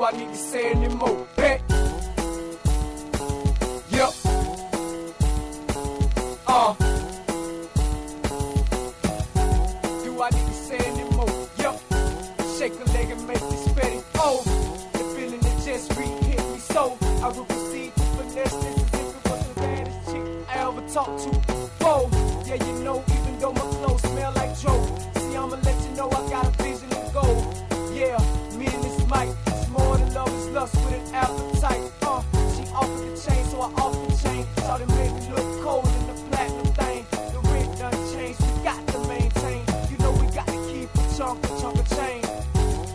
Do I need to say anymore? Bet. Yup. Do I need to say anymore? Yup. Shake a leg and make it steady. Oh, the feeling that just re-hit me so. I will proceed to finesse this as if it was the baddest chick I ever talked to. Whoa, yeah, you know, even though my clothes smell like Joe. See, I'ma let you know I got a vision of gold. Yeah, me and this mic, it's more than love, it's lust with an appetite. She offered the chain, so I offered the chain. Thought it made me look cold in the platinum thing. The rent done changed, we got to maintain. You know we got to keep a chunk of chain.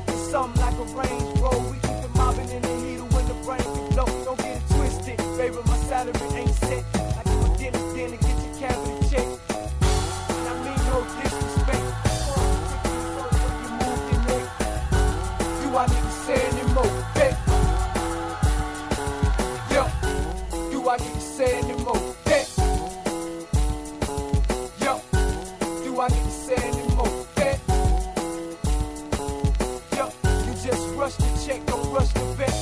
It's something like a Range Rover, we keep it mobbing in the heater when the brain can blow. Don't get it twisted, baby, my salary ain't set. Like I'm a dentist, then to get your cavity checked. And I mean no disrespect. You move your neck. Do I need to say anymore? Bet. Yo, do I need to say anymore? Bet. Yo, do I need to say anymore? Bet. Yo, you just rush the check, don't rush the bet.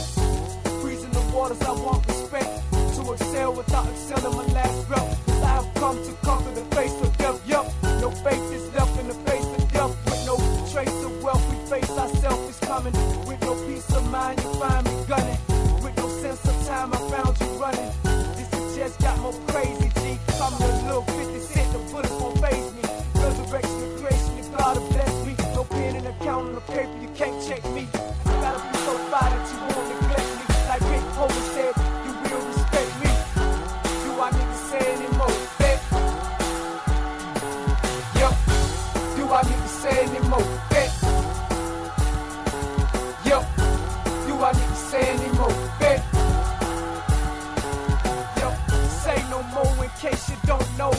Freezing the waters, I want respect. To excel without excelling my last breath. Cause I have come to conquer the face of death. Yup, no faith is left in the face of death. With no trace of wealth, we face ourselves is coming. With no peace of mind, you find me gunning. With no sense of time, I found you running. This has just got more crazy, G. Call me a little 50 cent, the bullets won't faze me. Resurrection and creation, the God have blessed me. No pen and account on the paper, you can't check me. I gotta be so far that you won't neglect me. Like Big Homer said, you will respect me. Do I need to say anymore? Bet. Yup. Do I need to say anymore? Bet. Yup. Do I need to say anymore? Bet. Yup. Say no more in case you don't know.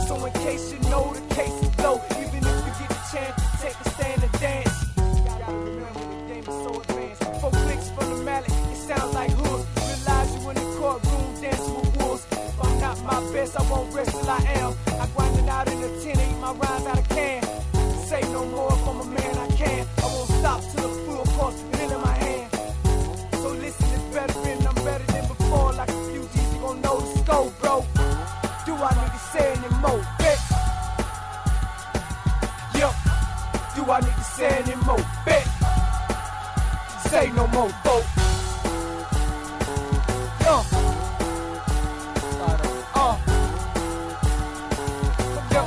So in case you know, the case is low. Even if you get a chance to take a stand and dance. Gotta remember the game is so advanced. 4 clicks from the mallet, it sounds like hood. Realize you in the courtroom dancing with wolves. If I'm not my best, I won't rest till I am. I grind it out in the tin, eat my rhymes out of can. Say no more if I'm a man, I can. I won't stop till the full course, pen in my hand. So listen, it's better than I'm better than before. Like a few G's, you gon' know the scope, bro. Do I need to say anymore? Bet. Yo, do I need to say anymore? Bet. Say no more, folks. Yo. Yo.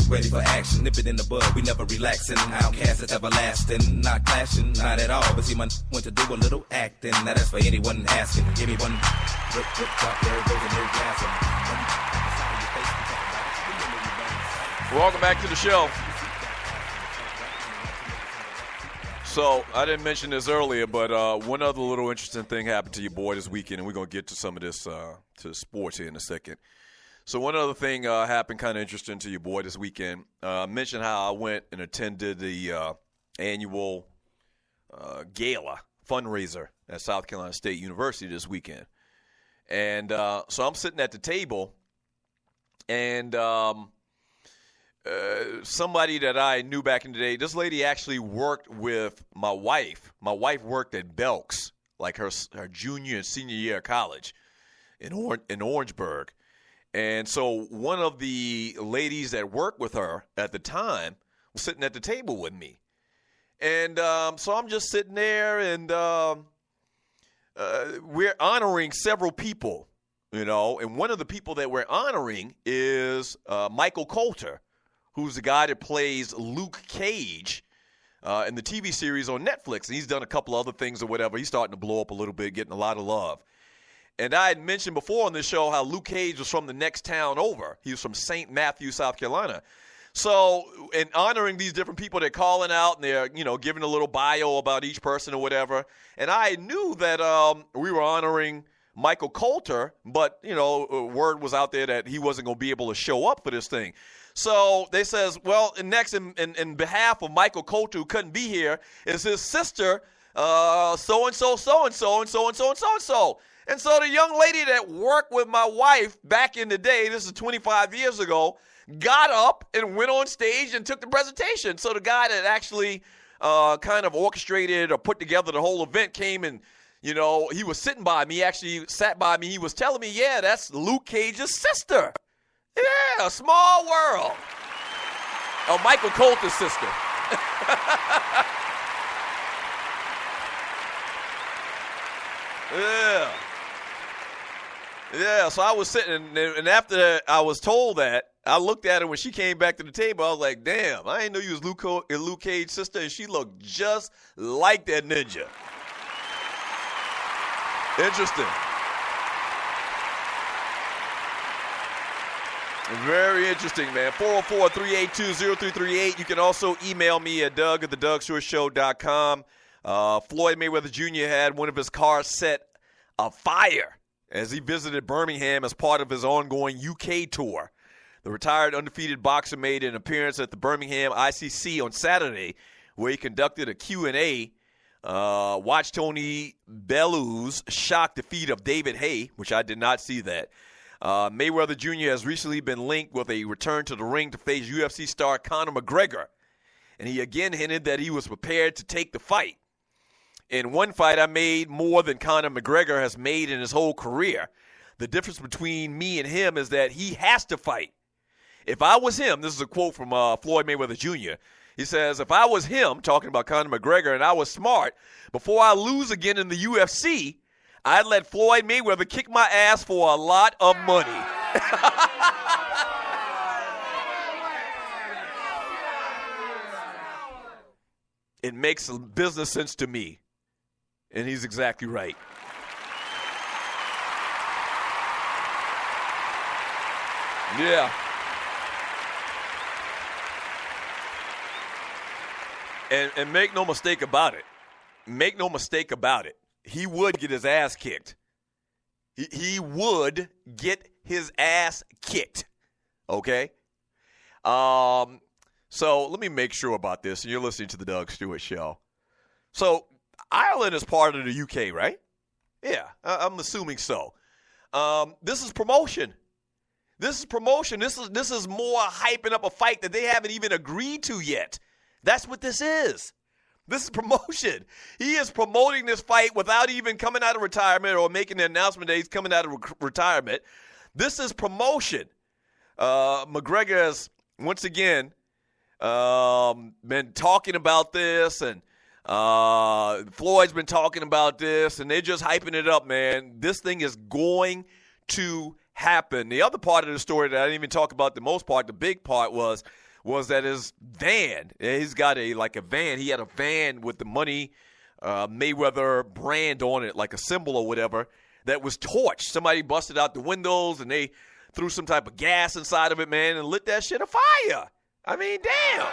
Ready for action, nip it in the bud, we never relaxing. Outcast is everlasting, not clashing, not at all. But see, my want to do a little acting. Now that's for anyone asking. Give me one rip, drop, there goes a new gas. Welcome back to the show. So, I didn't mention this earlier, but one other little interesting thing happened to your boy this weekend, and we're going to get to some of this to sports here in a second. So one other thing happened kind of interesting to your boy this weekend. I mentioned how I went and attended the annual gala fundraiser at South Carolina State University this weekend. And so I'm sitting at the table, and somebody that I knew back in the day, this lady actually worked with my wife. My wife worked at Belk's, like her junior and senior year of college in Orangeburg. And so one of the ladies that worked with her at the time was sitting at the table with me. And so I'm just sitting there, and we're honoring several people, you know. And one of the people that we're honoring is Michael Coulter, who's the guy that plays Luke Cage in the TV series on Netflix. And he's done a couple other things or whatever. He's starting to blow up a little bit, getting a lot of love. And I had mentioned before on this show how Luke Cage was from the next town over. He was from St. Matthew, South Carolina. So, in honoring these different people, they're calling out and they're, giving a little bio about each person or whatever. And I knew that we were honoring Michael Coulter, but, word was out there that he wasn't going to be able to show up for this thing. So they says, well, next in behalf of Michael Coulter, who couldn't be here, is his sister, so-and-so, so-and-so, and so-and-so, and so-and-so. And so the young lady that worked with my wife back in the day, this is 25 years ago, got up and went on stage and took the presentation. So the guy that actually kind of orchestrated or put together the whole event came and, he was sitting by me. He actually sat by me. He was telling me, yeah, that's Luke Cage's sister. Yeah, a small world. Oh, Michael Coulter's sister. Yeah. Yeah, so I was sitting, and after I was told that, I looked at her when she came back to the table. I was like, damn, I didn't know you was Luke Cage's sister, and she looked just like that ninja. Interesting. Very interesting, man. 404-382-0338. You can also email me at doug@thedougstewartshow.com. Floyd Mayweather Jr. had one of his cars set afire as he visited Birmingham as part of his ongoing UK tour. The retired undefeated boxer made an appearance at the Birmingham ICC on Saturday, where he conducted a Q&A. Watch Tony Bellew's shock defeat of David Haye, which I did not see that. Mayweather Jr. has recently been linked with a return to the ring to face UFC star Conor McGregor, and he again hinted that he was prepared to take the fight. In one fight, I made more than Conor McGregor has made in his whole career. The difference between me and him is that he has to fight. If I was him, this is a quote from Floyd Mayweather Jr., he says, if I was him, talking about Conor McGregor, and I was smart, before I lose again in the UFC, I'd let Floyd Mayweather kick my ass for a lot of money. It makes business sense to me. And he's exactly right. Yeah. And make no mistake about it. Make no mistake about it. He would get his ass kicked. He would get his ass kicked. Okay? So let me make sure about this. You're listening to the Doug Stewart Show. So Ireland is part of the UK, right? Yeah, I'm assuming so. This is promotion. This is promotion. This is more hyping up a fight that they haven't even agreed to yet. That's what this is. This is promotion. He is promoting this fight without even coming out of retirement or making the announcement that he's coming out of retirement. This is promotion. McGregor has, once again, been talking about this, and Floyd's been talking about this, and they're just hyping it up, man. This thing is going to happen. The other part of the story that I didn't even talk about, the most part, the big part was that his van, he's got a van. He had a van with the money Mayweather brand on it, like a symbol or whatever, that was torched. Somebody busted out the windows, and they threw some type of gas inside of it, man, and lit that shit afire. I mean, damn.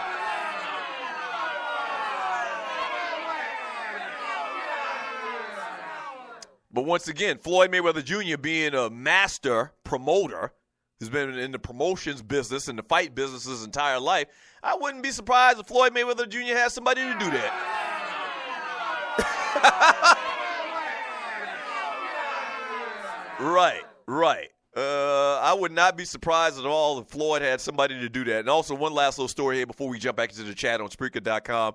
But once again, Floyd Mayweather Jr. being a master promoter, who's been in the promotions business and the fight business his entire life, I wouldn't be surprised if Floyd Mayweather Jr. has somebody to do that. Right. I would not be surprised at all if Floyd had somebody to do that. And also, one last little story here before we jump back into the chat on Spreaker.com.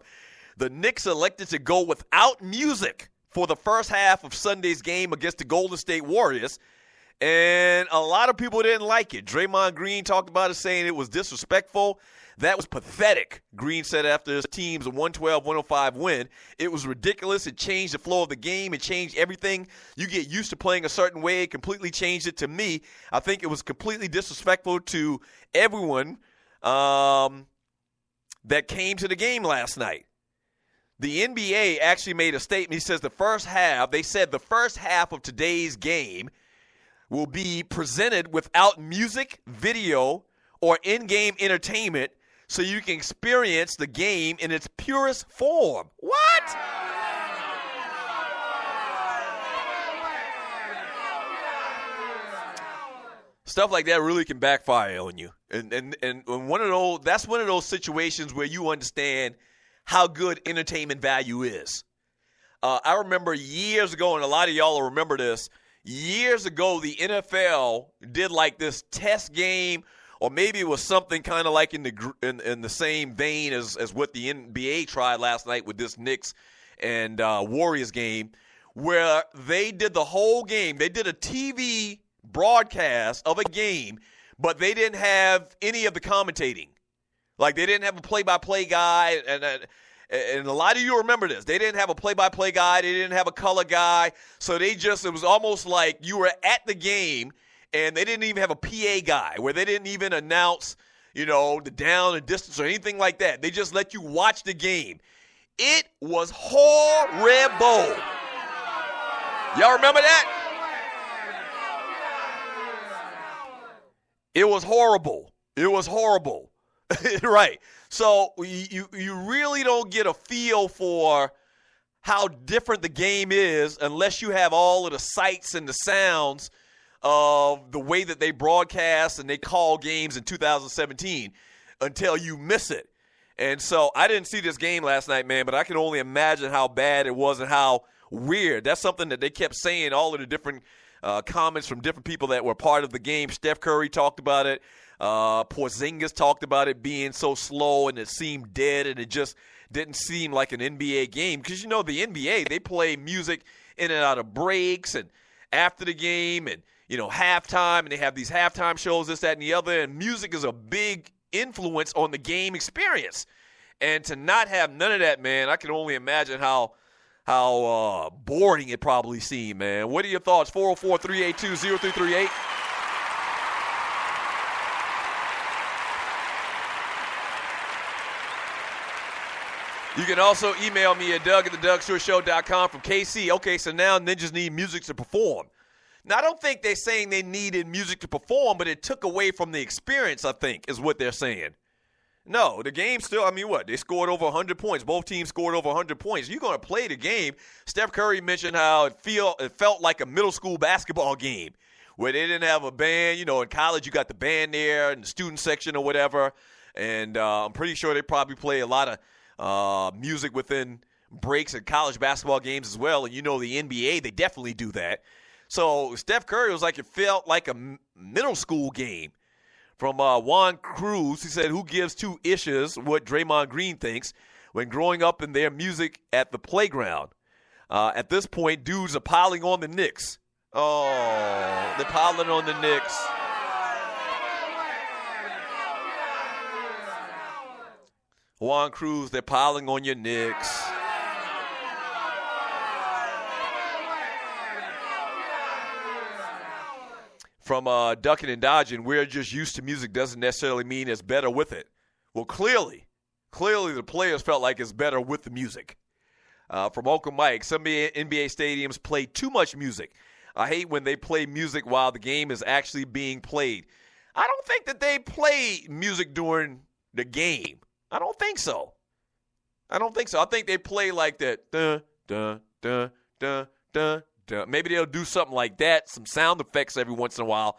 The Knicks elected to go without music for the first half of Sunday's game against the Golden State Warriors. And a lot of people didn't like it. Draymond Green talked about it, saying it was disrespectful. That was pathetic, Green said after his team's 112-105 win. It was ridiculous. It changed the flow of the game. It changed everything. You get used to playing a certain way. It completely changed it to me. I think it was completely disrespectful to everyone that came to the game last night. The NBA actually made a statement. He says the first half of today's game will be presented without music, video, or in-game entertainment so you can experience the game in its purest form. What? Stuff like that really can backfire on you. And that's one of those situations where you understand how good entertainment value is. I remember years ago, and a lot of y'all will remember this, years ago the NFL did like this test game, or maybe it was something kind of like in the same vein as what the NBA tried last night with this Knicks and Warriors game, where they did the whole game. They did a TV broadcast of a game, but they didn't have any of the commentating. Like, they didn't have a play-by-play guy, and a lot of you remember this. They didn't have a play-by-play guy. They didn't have a color guy. So it was almost like you were at the game, and they didn't even have a PA guy, where they didn't even announce, the down and distance or anything like that. They just let you watch the game. It was horrible. Y'all remember that? It was horrible. It was horrible. Right. So you really don't get a feel for how different the game is unless you have all of the sights and the sounds of the way that they broadcast and they call games in 2017 until you miss it. And so I didn't see this game last night, man, but I can only imagine how bad it was and how weird. That's something that they kept saying, all of the different comments from different people that were part of the game. Steph Curry talked about it. Porzingis talked about it being so slow and it seemed dead and it just didn't seem like an NBA game. Because, the NBA, they play music in and out of breaks and after the game and, halftime. And they have these halftime shows, this, that, and the other. And music is a big influence on the game experience. And to not have none of that, man, I can only imagine how boring it probably seemed, man. What are your thoughts? 404-382-0338. You can also email me at Doug@theDougShoreShow.com from KC. Okay, so now ninjas need music to perform. Now, I don't think they're saying they needed music to perform, but it took away from the experience, I think, is what they're saying. No, the game still, they scored over 100 points. Both teams scored over 100 points. You're going to play the game. Steph Curry mentioned how it felt like a middle school basketball game where they didn't have a band. In college you got the band there and the student section or whatever. And I'm pretty sure they probably play a lot of music within breaks in college basketball games as well. And the NBA, they definitely do that. So Steph Curry was like, it felt like a middle school game. From Juan Cruz, he said, who gives two issues what Draymond Green thinks when growing up in their music at the playground? At this point, dudes are piling on the Knicks. Oh, they're piling on the Knicks. Juan Cruz, they're piling on your Knicks. From ducking and dodging, we're just used to music doesn't necessarily mean it's better with it. Well, clearly the players felt like it's better with the music. From Uncle Mike, some NBA stadiums play too much music. I hate when they play music while the game is actually being played. I don't think that they play music during the game. I don't think so. I think they play like that. Dun, dun, dun, dun, dun. Maybe they'll do something like that, some sound effects every once in a while.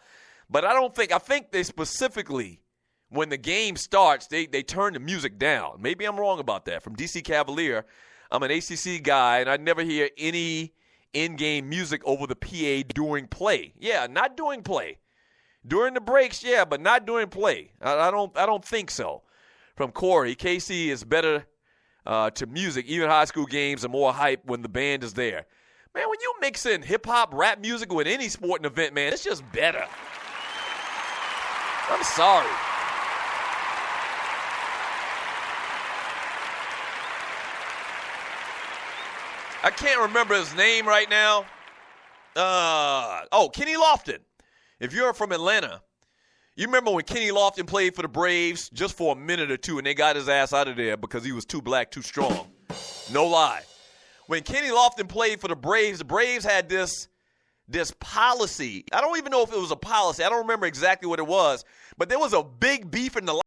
But I think they specifically, when the game starts, they turn the music down. Maybe I'm wrong about that. From DC Cavalier, I'm an ACC guy, and I never hear any in-game music over the PA during play. Yeah, not during play. During the breaks, yeah, but not during play. I don't think so. From Corey, KC is better to music. Even high school games are more hype when the band is there. Man, when you mix in hip-hop, rap music with any sporting event, man, it's just better. I'm sorry. I can't remember his name right now. Kenny Lofton. If you're from Atlanta, you remember when Kenny Lofton played for the Braves just for a minute or two and they got his ass out of there because he was too black, too strong. No lie. When Kenny Lofton played for the Braves had this policy. I don't even know if it was a policy. I don't remember exactly what it was. But there was a big beef in the